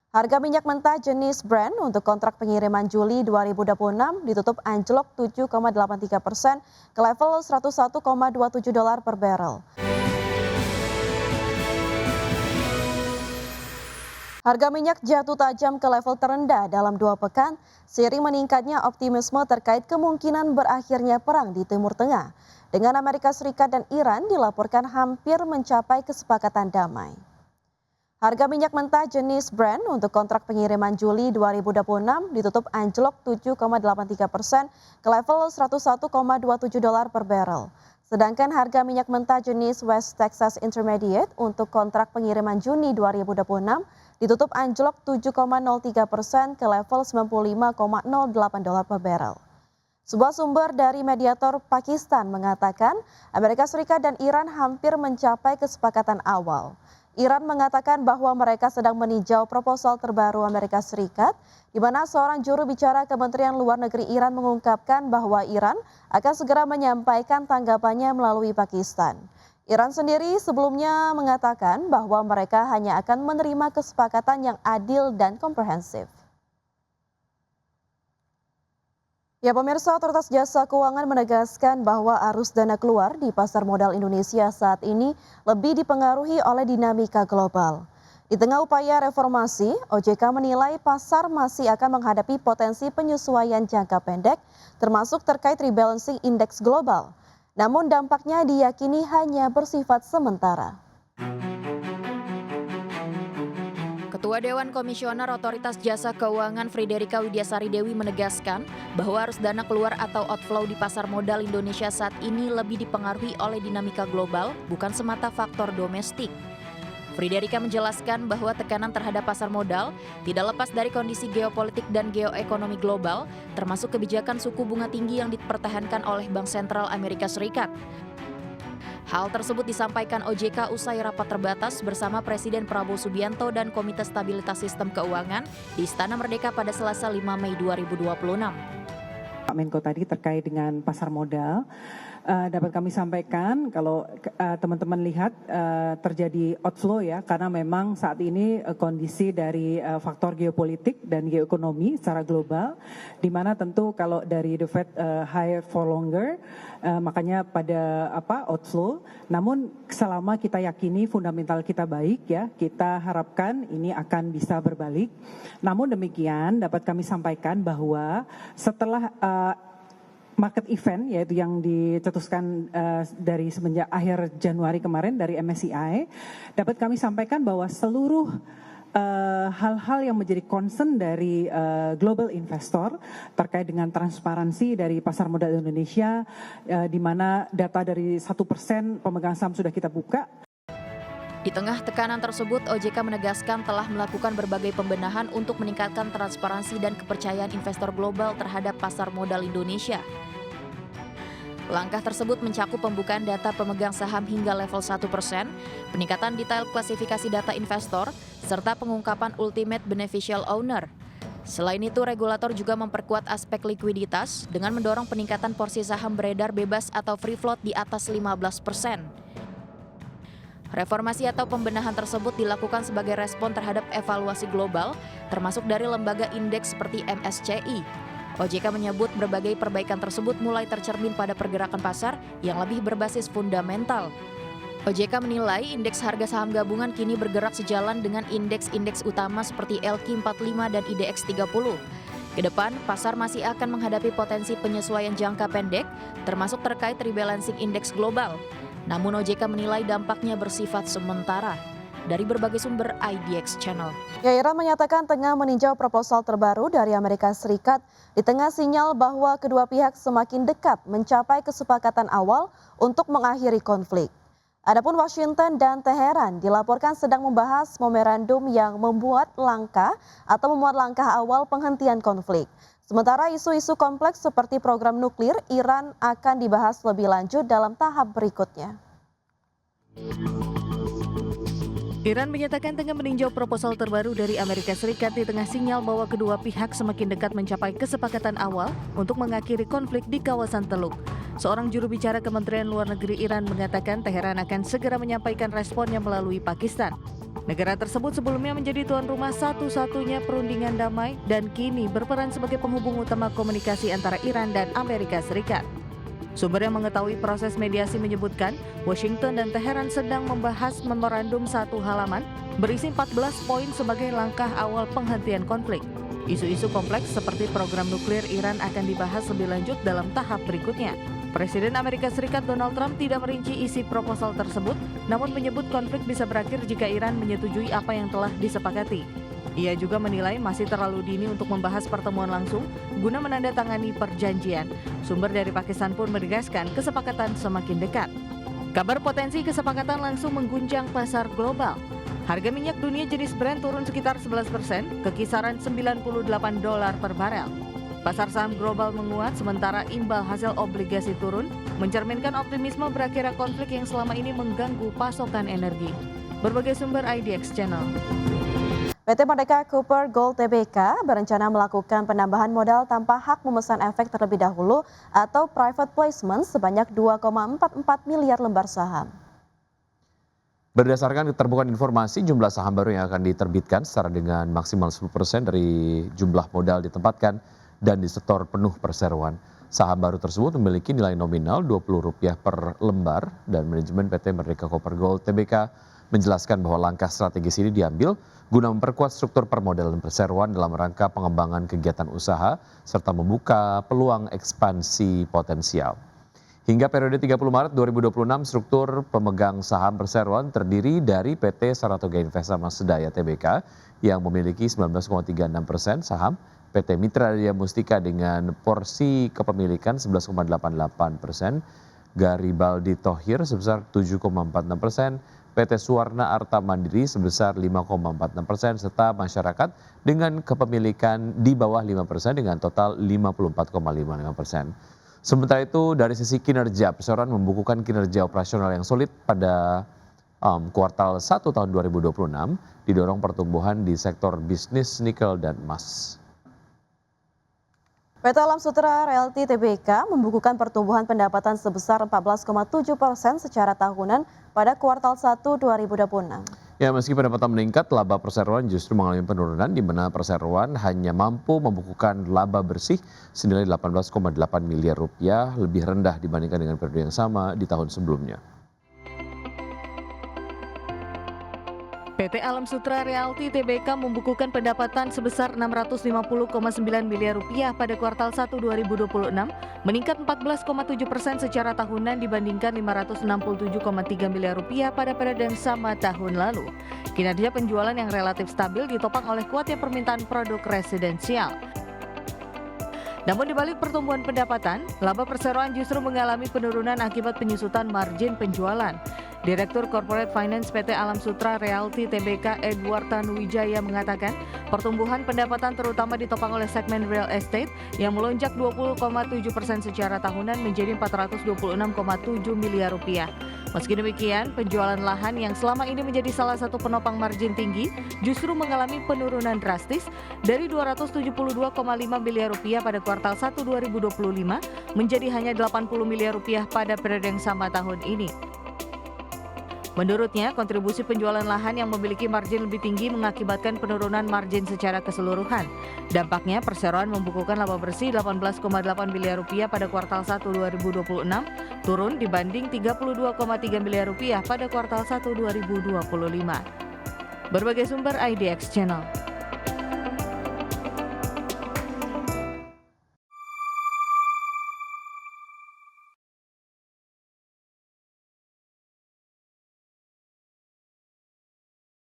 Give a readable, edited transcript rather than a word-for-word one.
Harga minyak mentah jenis Brent untuk kontrak pengiriman Juli 2026 ditutup anjlok 7,83% ke level $101,27 per barrel. Harga minyak jatuh tajam ke level terendah dalam 2 pekan, seiring meningkatnya optimisme terkait kemungkinan berakhirnya perang di Timur Tengah. Dengan Amerika Serikat dan Iran dilaporkan hampir mencapai kesepakatan damai. Harga minyak mentah jenis Brent untuk kontrak pengiriman Juli 2026 ditutup anjlok 7,83% ke level $101,27 per barrel. Sedangkan harga minyak mentah jenis West Texas Intermediate untuk kontrak pengiriman Juni 2026 ditutup anjlok 7,03% ke level $95,08 per barrel. Sebuah sumber dari mediator Pakistan mengatakan Amerika Serikat dan Iran hampir mencapai kesepakatan awal. Iran mengatakan bahwa mereka sedang meninjau proposal terbaru Amerika Serikat, di mana seorang juru bicara Kementerian Luar Negeri Iran mengungkapkan bahwa Iran akan segera menyampaikan tanggapannya melalui Pakistan. Iran sendiri sebelumnya mengatakan bahwa mereka hanya akan menerima kesepakatan yang adil dan komprehensif. Ya pemirsa, Otoritas Jasa Keuangan menegaskan bahwa arus dana keluar di pasar modal Indonesia saat ini lebih dipengaruhi oleh dinamika global. Di tengah upaya reformasi, OJK menilai pasar masih akan menghadapi potensi penyesuaian jangka pendek, termasuk terkait rebalancing indeks global. Namun dampaknya diyakini hanya bersifat sementara. Ketua Dewan Komisioner Otoritas Jasa Keuangan Friederika Widiasari Dewi menegaskan bahwa arus dana keluar atau outflow di pasar modal Indonesia saat ini lebih dipengaruhi oleh dinamika global, bukan semata faktor domestik. Friederika menjelaskan bahwa tekanan terhadap pasar modal tidak lepas dari kondisi geopolitik dan geoekonomi global, termasuk kebijakan suku bunga tinggi yang dipertahankan oleh Bank Sentral Amerika Serikat. Hal tersebut disampaikan OJK usai rapat terbatas bersama Presiden Prabowo Subianto dan Komite Stabilitas Sistem Keuangan di Istana Merdeka pada Selasa 5 Mei 2026. Pak Menko tadi terkait dengan pasar modal, dapat kami sampaikan kalau teman-teman lihat terjadi outflow ya, karena memang saat ini kondisi dari faktor geopolitik dan geoekonomi secara global, di mana tentu kalau dari the Fed high for longer, makanya pada outflow. Namun selama kita yakini fundamental kita baik ya, kita harapkan ini akan bisa berbalik. Namun demikian dapat kami sampaikan bahwa setelah market event yaitu yang dicetuskan dari semenjak akhir Januari kemarin dari MSCI, dapat kami sampaikan bahwa seluruh hal-hal yang menjadi concern dari global investor terkait dengan transparansi dari pasar modal Indonesia, di mana data dari 1% pemegang saham sudah kita buka. Di tengah tekanan tersebut, OJK menegaskan telah melakukan berbagai pembenahan untuk meningkatkan transparansi dan kepercayaan investor global terhadap pasar modal Indonesia. Langkah tersebut mencakup pembukaan data pemegang saham hingga level 1%, peningkatan detail klasifikasi data investor, serta pengungkapan ultimate beneficial owner. Selain itu, regulator juga memperkuat aspek likuiditas dengan mendorong peningkatan porsi saham beredar bebas atau free float di atas 15%. Reformasi atau pembenahan tersebut dilakukan sebagai respon terhadap evaluasi global, termasuk dari lembaga indeks seperti MSCI. OJK menyebut berbagai perbaikan tersebut mulai tercermin pada pergerakan pasar yang lebih berbasis fundamental. OJK menilai indeks harga saham gabungan kini bergerak sejalan dengan indeks-indeks utama seperti LQ45 dan IDX 30. Kedepan, pasar masih akan menghadapi potensi penyesuaian jangka pendek, termasuk terkait rebalancing indeks global. Namun OJK menilai dampaknya bersifat sementara. Dari berbagai sumber IDX Channel. Iran menyatakan tengah meninjau proposal terbaru dari Amerika Serikat di tengah sinyal bahwa kedua pihak semakin dekat mencapai kesepakatan awal untuk mengakhiri konflik. Adapun Washington dan Teheran dilaporkan sedang membahas memorandum yang memuat langkah awal penghentian konflik. Sementara isu-isu kompleks seperti program nuklir Iran akan dibahas lebih lanjut dalam tahap berikutnya. Iran menyatakan tengah meninjau proposal terbaru dari Amerika Serikat di tengah sinyal bahwa kedua pihak semakin dekat mencapai kesepakatan awal untuk mengakhiri konflik di kawasan Teluk. Seorang juru bicara Kementerian Luar Negeri Iran mengatakan Teheran akan segera menyampaikan responnya melalui Pakistan. Negara tersebut sebelumnya menjadi tuan rumah satu-satunya perundingan damai dan kini berperan sebagai penghubung utama komunikasi antara Iran dan Amerika Serikat. Sumber yang mengetahui proses mediasi menyebutkan Washington dan Teheran sedang membahas memorandum 1 halaman berisi 14 poin sebagai langkah awal penghentian konflik. Isu-isu kompleks seperti program nuklir Iran akan dibahas lebih lanjut dalam tahap berikutnya. Presiden Amerika Serikat Donald Trump tidak merinci isi proposal tersebut, namun menyebut konflik bisa berakhir jika Iran menyetujui apa yang telah disepakati. Ia juga menilai masih terlalu dini untuk membahas pertemuan langsung guna menandatangani perjanjian. Sumber dari Pakistan pun menegaskan kesepakatan semakin dekat. Kabar potensi kesepakatan langsung mengguncang pasar global. Harga minyak dunia jenis Brent turun sekitar 11% ke kisaran $98 per barel. Pasar saham global menguat sementara imbal hasil obligasi turun, mencerminkan optimisme berakhirnya konflik yang selama ini mengganggu pasokan energi. Berbagai sumber IDX Channel. PT Merdeka Cooper Gold Tbk berencana melakukan penambahan modal tanpa hak memesan efek terlebih dahulu atau private placement sebanyak 2,44 miliar lembar saham. Berdasarkan keterbukaan informasi, jumlah saham baru yang akan diterbitkan secara dengan maksimal 10% dari jumlah modal ditempatkan dan disetor penuh perseroan. Saham baru tersebut memiliki nilai nominal Rp20 per lembar dan manajemen PT Merdeka Cooper Gold Tbk menjelaskan bahwa langkah strategis ini diambil guna memperkuat struktur permodalan perseroan dalam rangka pengembangan kegiatan usaha serta membuka peluang ekspansi potensial. Hingga periode 30 Maret 2026, struktur pemegang saham perseroan terdiri dari PT Saratoga Investama Sedaya Tbk yang memiliki 19,36% saham, PT Mitra Daya Mustika dengan porsi kepemilikan 11,88%, Garibaldi Thohir sebesar 7,46%, PT Suwarna Arta Mandiri sebesar 5,46%, serta masyarakat dengan kepemilikan di bawah 5% dengan total 54,55%. Sementara itu dari sisi kinerja, perseroan membukukan kinerja operasional yang solid pada kuartal 1 tahun 2026, didorong pertumbuhan di sektor bisnis nikel dan emas. PT Alam Sutera Realty Tbk membukukan pertumbuhan pendapatan sebesar 14,7% secara tahunan pada kuartal 1 2026. Ya, meski pendapatan meningkat, laba perseroan justru mengalami penurunan di mana perseroan hanya mampu membukukan laba bersih senilai Rp18,8 miliar, lebih rendah dibandingkan dengan periode yang sama di tahun sebelumnya. PT Alam Sutera Realty Tbk membukukan pendapatan sebesar Rp650,9 miliar pada kuartal 1 2026, meningkat 14,7% secara tahunan dibandingkan Rp567,3 miliar pada periode yang sama tahun lalu. Kinerja penjualan yang relatif stabil ditopang oleh kuatnya permintaan produk residensial. Namun di balik pertumbuhan pendapatan, laba perseroan justru mengalami penurunan akibat penyusutan margin penjualan. Direktur Corporate Finance PT Alam Sutera Realty Tbk Edward Tanuwijaya mengatakan pertumbuhan pendapatan terutama ditopang oleh segmen real estate yang melonjak 20,7% secara tahunan menjadi Rp426,7 miliar. Meski demikian, penjualan lahan yang selama ini menjadi salah satu penopang margin tinggi justru mengalami penurunan drastis dari Rp272,5 miliar pada kuartal 1 2025 menjadi hanya Rp80 miliar pada periode yang sama tahun ini. Menurutnya, kontribusi penjualan lahan yang memiliki margin lebih tinggi mengakibatkan penurunan margin secara keseluruhan. Dampaknya, perseroan membukukan laba bersih Rp18,8 miliar pada kuartal 1 2026, turun dibanding Rp32,3 miliar pada kuartal 1 2025. Berbagai sumber IDX Channel.